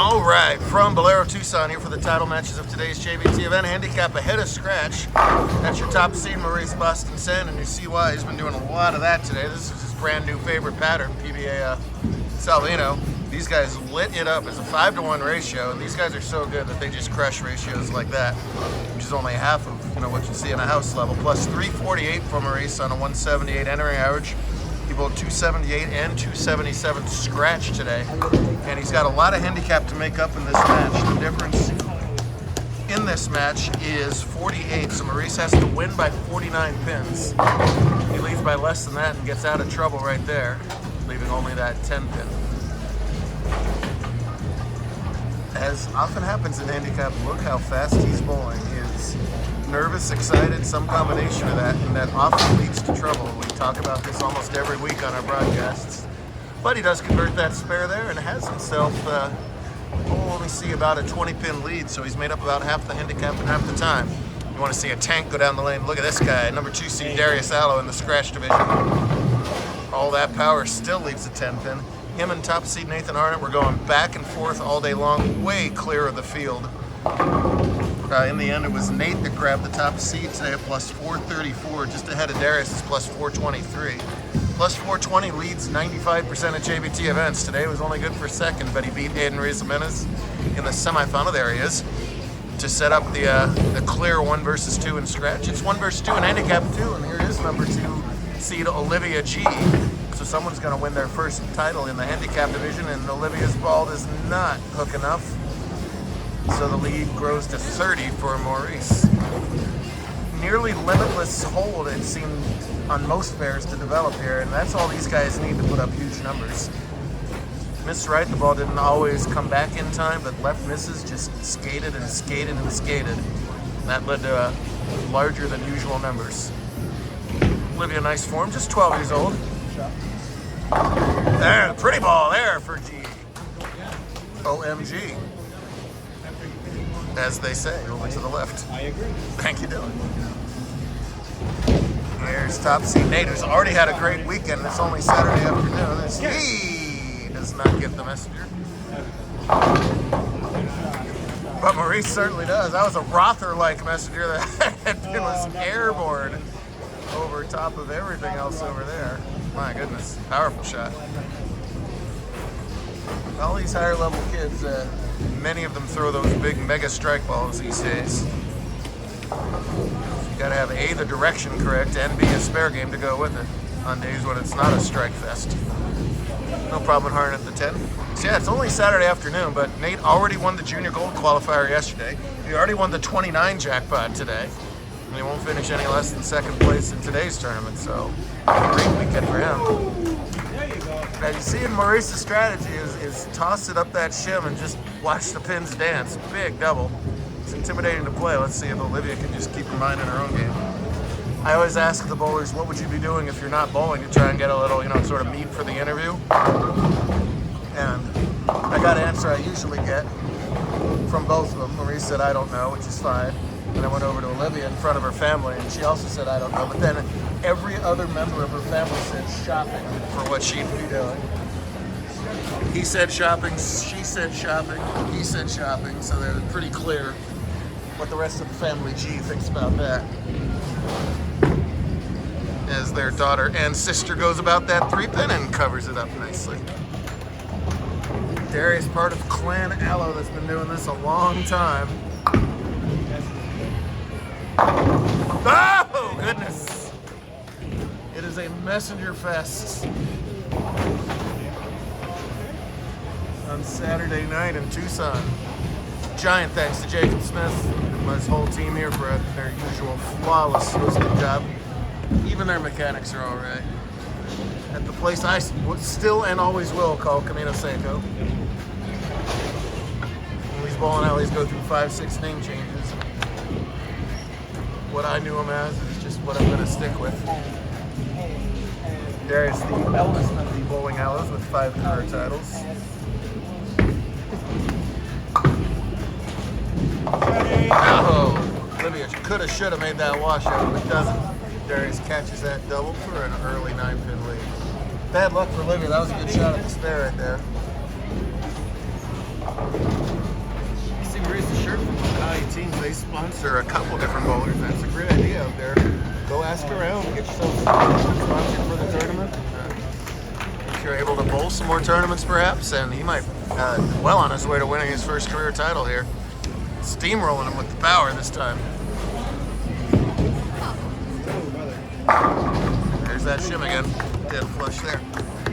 All right, from Bowlero Tucson here for the title matches of today's JBT event. Handicap ahead of scratch. That's your top seed, Maurice Boston Sen, and you see why he's been doing a lot of that today. This is his brand new favorite pattern, PBA Salvino. These guys lit it up. It's a 5-to-1 ratio, and these guys are so good that they just crush ratios like that, which is only half of what you see in a house level. Plus 348 for Maurice on a 178 entering average. He bowled 278 and 277 scratch today, and he's got a lot of handicap to make up in this match. The difference in this match is 48, so Maurice has to win by 49 pins. He leads by less than that and gets out of trouble right there, leaving only that 10 pin. As often happens in handicap, look how fast he's bowling. He is nervous, excited, some combination of that, and that often leads to trouble. We talk about this almost every week on our broadcasts. But he does convert that spare there and has himself, let me see, about a 20-pin lead, so he's made up about half the handicap in half the time. You want to see a tank go down the lane. Look at this guy, number 2 seed Darius Allo in the scratch division. All that power still leaves a 10-pin. Him and top seed Nathan Arnott were going back and forth all day long, way clear of the field. In the end, it was Nate that grabbed the top seed today at plus 434, just ahead of Darius' plus 423. Plus 420 leads 95% of JBT events. Today was only good for second, but he beat Aiden Reyes-Jimenez in the semifinal. There he is, to set up the clear 1 versus 2 in scratch. It's 1 versus 2 in handicap 2, and here is number 2 seed Olivia G. So someone's going to win their first title in the handicap division, and Olivia's ball does not hook enough. So the lead grows to 30 for Maurice. Nearly limitless hold, it seemed, on most pairs to develop here, and that's all these guys need to put up huge numbers. Missed right, the ball didn't always come back in time, but left misses just skated and skated and skated. And that led to larger than usual numbers. Olivia, nice form, just 12 years old. There, pretty ball there for G. OMG. As they say, over to the left. I agree. Thank you, Dylan. Here's top seed Nate, who's already had a great weekend. It's only Saturday afternoon. He does not get the messenger. But Maurice certainly does. That was a Rother-like messenger that was airborne over top of everything else over there. My goodness, powerful shot. All these higher level kids, many of them throw those big mega strike balls these days. You gotta have A, the direction correct, and B, a spare game to go with it on days when it's not a strike fest. No problem hard at the 10. So yeah, it's only Saturday afternoon, but Nate already won the junior gold qualifier yesterday. He already won the 29 jackpot today. And he won't finish any less than second place in today's tournament, so great weekend for him. As you see in Maurice's strategy is toss it up that shim and just watch the pins dance. Big double. It's intimidating to play. Let's see if Olivia can just keep her mind in her own game. I always ask the bowlers, what would you be doing if you're not bowling, to try and get a little, sort of meat for the interview? And I got an answer I usually get from both of them. Maurice said, I don't know, which is fine. And I went over to Olivia in front of her family, and she also said, I don't know. But then every other member of her family said shopping for what she'd be doing. He said shopping, she said shopping, he said shopping, so they're pretty clear what the rest of the family G thinks about that. As their daughter and sister goes about that 3-pin and covers it up nicely. Darius, part of Clan Allo, that's been doing this a long time. Oh, goodness. It is a messenger fest on Saturday night in Tucson. Giant thanks to Jacob Smith and his whole team here for their usual flawless hosting job. Even their mechanics are all right. At the place I still and always will call Camino Seco. When these bowling alleys go through 5-6 name changes. What I knew him as is just what I'm going to stick with. Darius, the eldest of the bowling alleys with 5 career titles. Oh, Olivia could have, should have made that washout, but doesn't. Darius catches that double for an early 9-pin lead. Bad luck for Olivia. That was a good shot at the spare right there. sponsor a couple different bowlers, that's a great idea out there. Go ask around, get yourself sponsored for the tournament. If you're able to bowl some more tournaments, perhaps, and he might well on his way to winning his first career title here. Steamrolling him with the power this time. There's that shim again. Dead flush there.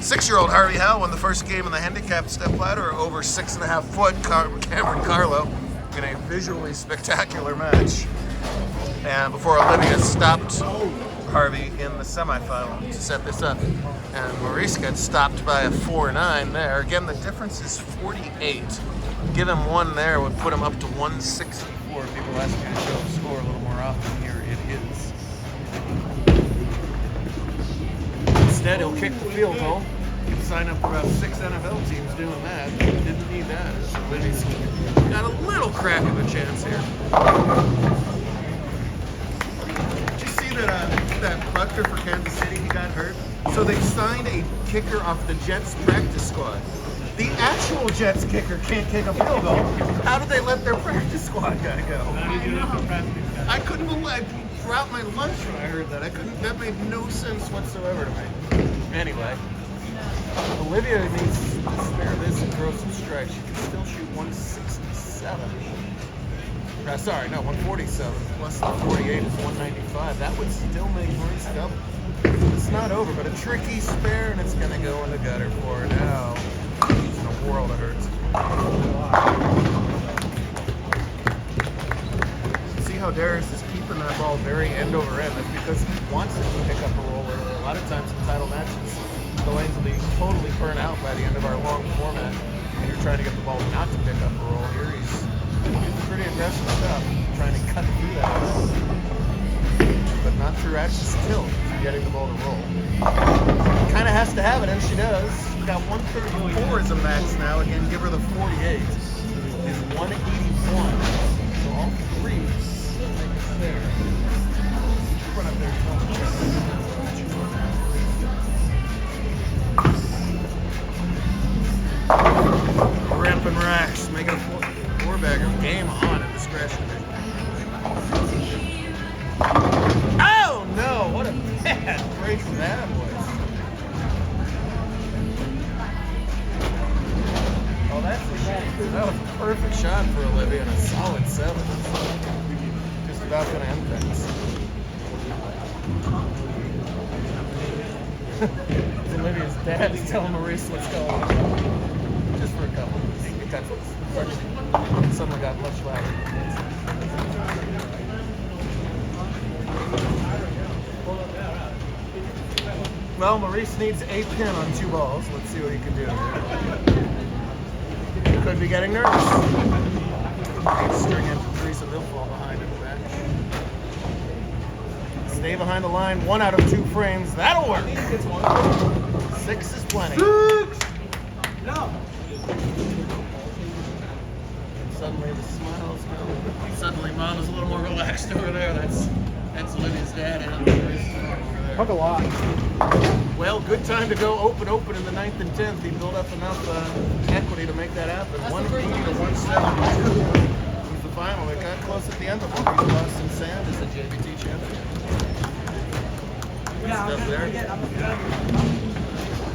6-year-old Harvey Howe won the first game in the handicapped step ladder over 6.5 foot Cameron Carlo in a visually spectacular match. And before Olivia stopped Harvey in the semifinal to set this up. And Maurice got stopped by a 4-9 there. Again, the difference is 48. Give him one there would put him up to 164. People ask me to show the score a little more often. Here it is. Instead, he'll kick the field goal. You can sign up for about 6 NFL teams doing that. Didn't need that. Libby's got a little crack of a chance here. Did you see that punter for Kansas City, he got hurt? So they signed a kicker off the Jets practice squad. The actual Jets kicker can't kick a field goal. How did they let their practice squad guy go? I couldn't believe I dropped my lunch when I heard that. That made no sense whatsoever to me. Anyway, Olivia needs to spare this and throw some strikes. She can still shoot 167. Sorry, no, 147. Plus the 48 is 195. That would still make Maurice double. It's not over, but a tricky spare, and it's going to go in the gutter for her now. It's in a world of hurts. See how Darius is keeping that ball very end over end. That's because he wants it to pick up a roll early. A lot of times in title matches, the lanes will be totally burnt out by the end of our long format, and you're trying to get the ball not to pick up a roll. Here he's pretty aggressive stuff, trying to cut through that, but not through axis tilt, getting the ball to roll. Kind of has to have it, and she does. Got 134 as a max now. Again, give her the 48 is 181. So all three there. Run up there. Ramping racks, making a four-bagger. Game on at discretion. Oh no! What a bad break from that boy. Oh, that was a perfect shot for Olivia and a solid 7. Just about going to end things. Olivia's dad is telling Maurice what's going on. Just for a couple. Suddenly got much louder. Well, Maurice needs a pin on 2 balls. Let's see what he can do. Could be getting nervous. String in for 3, so they'll fall behind in the bench. Stay behind the line. 1 out of 2 frames. That'll work. 6 is plenty. 6! No. Suddenly the smiles go. Suddenly Mom is a little more relaxed over there. That's Olivia's dad and Took a lot. Well, good time to go open in the 9th and 10th. He built up enough equity to make that happen. 180 to 172 was the final. It got close at the end, but Maurice lost in sand as the JBT champion. Good stuff there.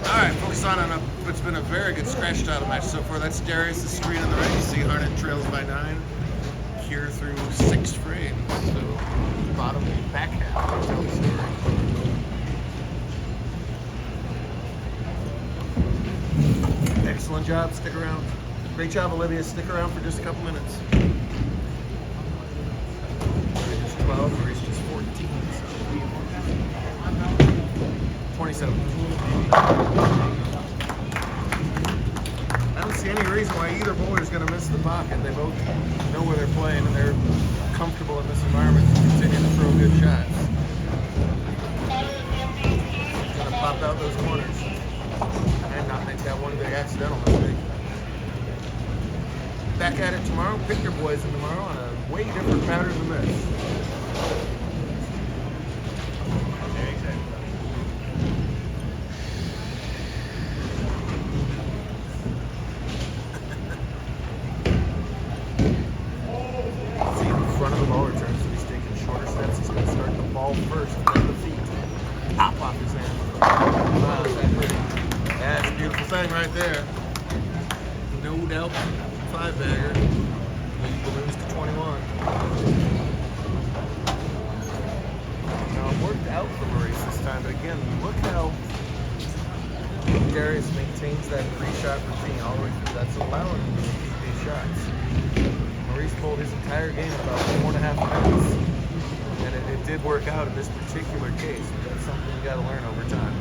All right, focus on what's been a very good scratch title match so far. That's Darius' screen on the right. You see Harnett trails by 9. Here through 6 frames. So bottom back half to tell the story. Excellent job. Stick around. Great job, Olivia. Stick around for just a couple minutes. Just 12. Maurice just 14. 27. I don't see any reason why either bowler is going to miss the pocket. They both know where they're playing and they're comfortable in this environment to continue to throw good shots. Got to pop out those corners and not make that one big accidental mistake. Back at it tomorrow. Pick your boys in tomorrow on a way different pattern than this. See the front of the ball thing right there. No doubt 5-bagger. These balloons to 21. Now it worked out for Maurice this time, but again, look how Darius maintains that pre-shot routine all the way through. That's allowing him to repeat these shots. Maurice pulled his entire game in about 4.5 minutes. And it did work out in this particular case. But that's something you got to learn over time.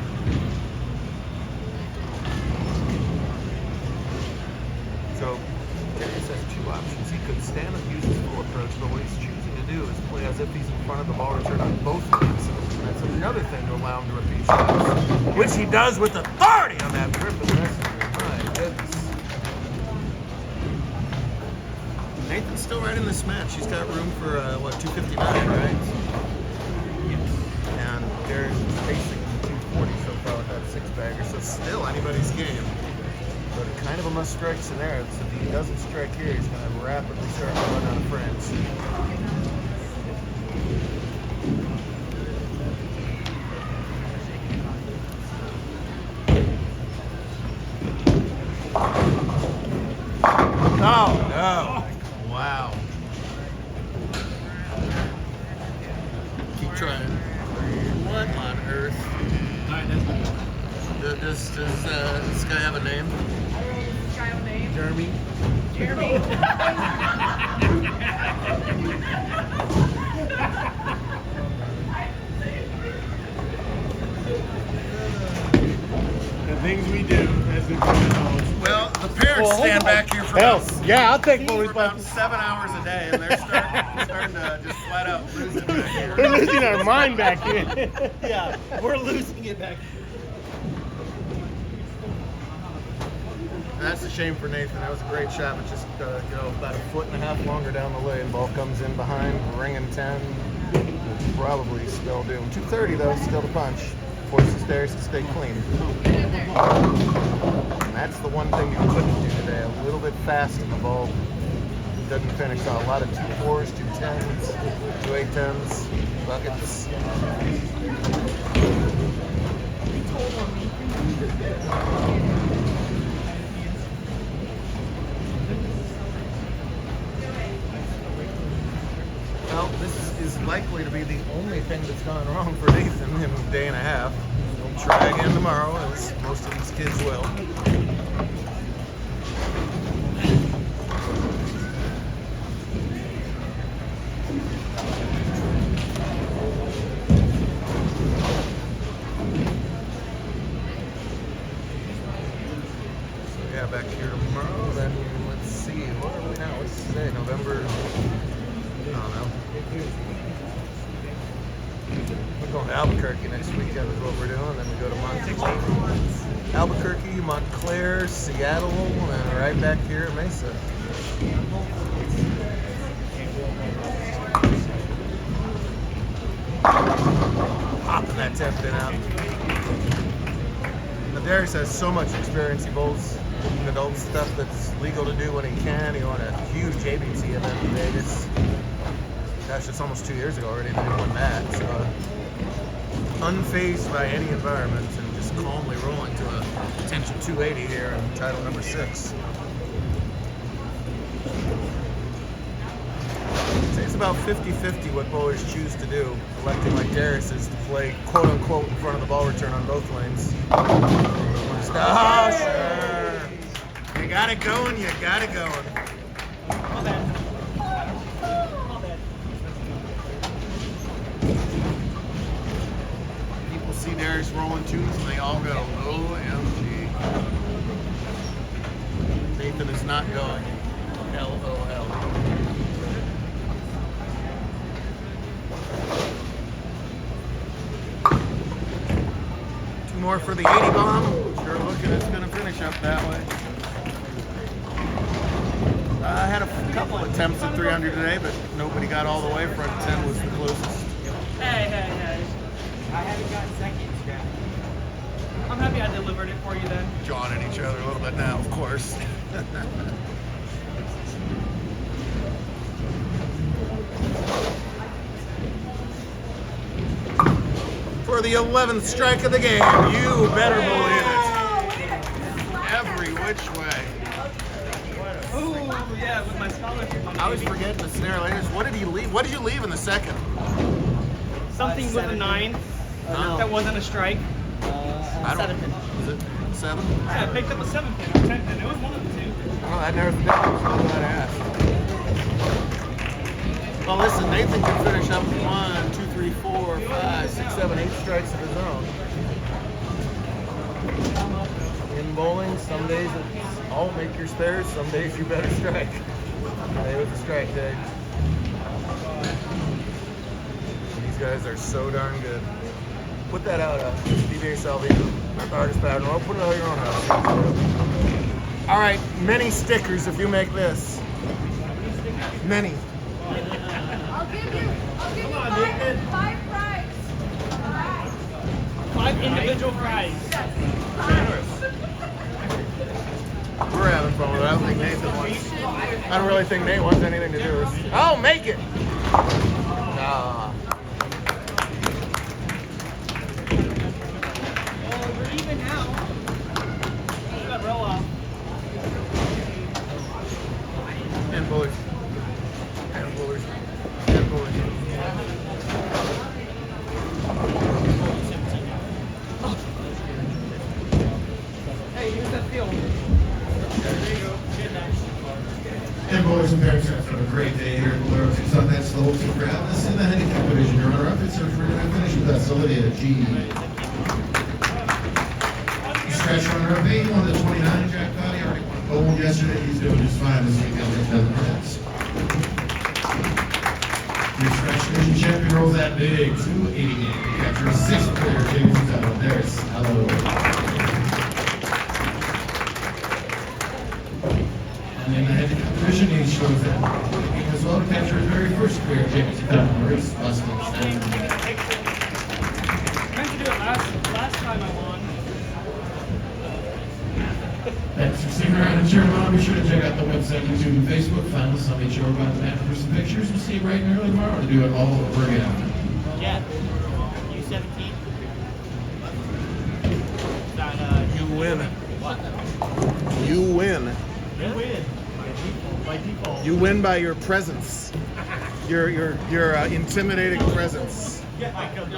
So Darius has two options. He could stand and use his full approach, but what he's choosing to do is play as if he's in front of the ball return on both legs. That's another thing to allow him to repeat shots, which he does with authority on that Griffin Messenger. My goodness. Nathan's still right in this match. He's got room for, 259, right? Yes. And Darius is facing 240 so far with that 6-bagger, so still anybody's game. But kind of a must-strike scenario. So if he doesn't strike here, he's going to rapidly start to run out of frames. Oh, no. Wow. Keep trying. What on earth? Does this guy have a name? Jeremy. The things we do as the criminals. Well, the parents stand back here for Hell, us. yeah, I'll take full For about responsibility. 7 hours a day, and they're starting to just flat out lose it back here. We're losing our mind back here. Yeah, we're losing it back here. That's a shame for Nathan. That was a great shot, but just about 1.5 foot longer down the lane. Ball comes in behind, ringing 10. Probably still doomed. 230 though, still to punch. Forces Darius to stay clean. And that's the one thing you couldn't do today. A little bit fast and the ball doesn't finish. So a lot of 2-4s, 2-10s, 2-8-10s, buckets. Well, this is likely to be the only thing that's gone wrong for Nathan in a day and a half. He'll try again tomorrow, as most of these kids will. So yeah, back here tomorrow. Then let's see, what are we now? What's today? November. I don't know. We're going to Albuquerque next weekend is what we're doing. Then we go to Albuquerque, Montclair, Seattle, and right back here at Mesa. Popping that 10 pin out. Now Darius has so much experience. He bowls adult stuff that's legal to do when he can. He won a huge JBT event in Vegas. Gosh, it's almost 2 years ago already that he won that. So, unfazed by any environment and just calmly rolling to a potential 280 here in title number 6. It's about 50-50 what bowlers choose to do. Electing like Darius is to play quote-unquote in front of the ball return on both lanes. Oh, sure. You got it going, you got it going. People see Darius rolling twos and they all go, OMG. Nathan is not going. LOL. Two more for the 80 bomb. Sure looking it's going to finish up that way. I had a couple attempts at 300 today, but nobody got all the way. Front 10 was the closest. Hey. I haven't gotten seconds yet. I'm happy I delivered it for you then. Jawing at each other a little bit now, of course. For the 11th strike of the game, you better believe it. which way? Oh, yeah, with my scholarship money. I always forget the snare layers. What did he leave? What did you leave in the second? Something with a 9 No. that wasn't a strike. I don't. 7 pin. Is it 7? Yeah, I picked up a 7 pin or 10 pin. It was one of the two. Well, that narrows the difference. I'm glad I asked. Well, listen, Nathan can finish up 1, 2, 3, 4, 5, 6, 7, 8 strikes of his own. In bowling, some days it's all make your spares, some days you better strike. Today was a strike day. These guys are so darn good. Put that out, DBA Salvino, our artist pattern. I'll put it out your own house. All right, many stickers if you make this. Many. I'll give you five fries. 5 individual fries. We're having fun with it. I don't think Nathan wants. I don't really think Nate wants anything to do with this. Oh, make it! Nah. We're even now. Look at that roll off. And bullets. And bullets. And bullets. Hey, here's that field. And boys and parents, have a great day here at Bowlero Tucson. That's the whole team for having us in the handicap division. Your runner-up is search for going to finish with us, Olivia G. Scratch runner-up 8 on the 29, Jack Cotty. Already won gold yesterday. He's doing just fine this weekend. It doesn't hurt. Your scratch division champion rolls that big 288. Capture a 6th player, James Tuttle. There's hello. And in the handicap division, he shows that as well to capture his very first career James race Mustangs. I meant to do it last time I won. Thanks for sticking around and cheering on. Be sure to check out the website, YouTube, and Facebook. Find us on each about the map for some pictures. We'll see you bright and early tomorrow to do it all over again. Yeah. U17. You win. What? You win. You win. By default. You win by your presence. Your intimidating presence. Yeah, I come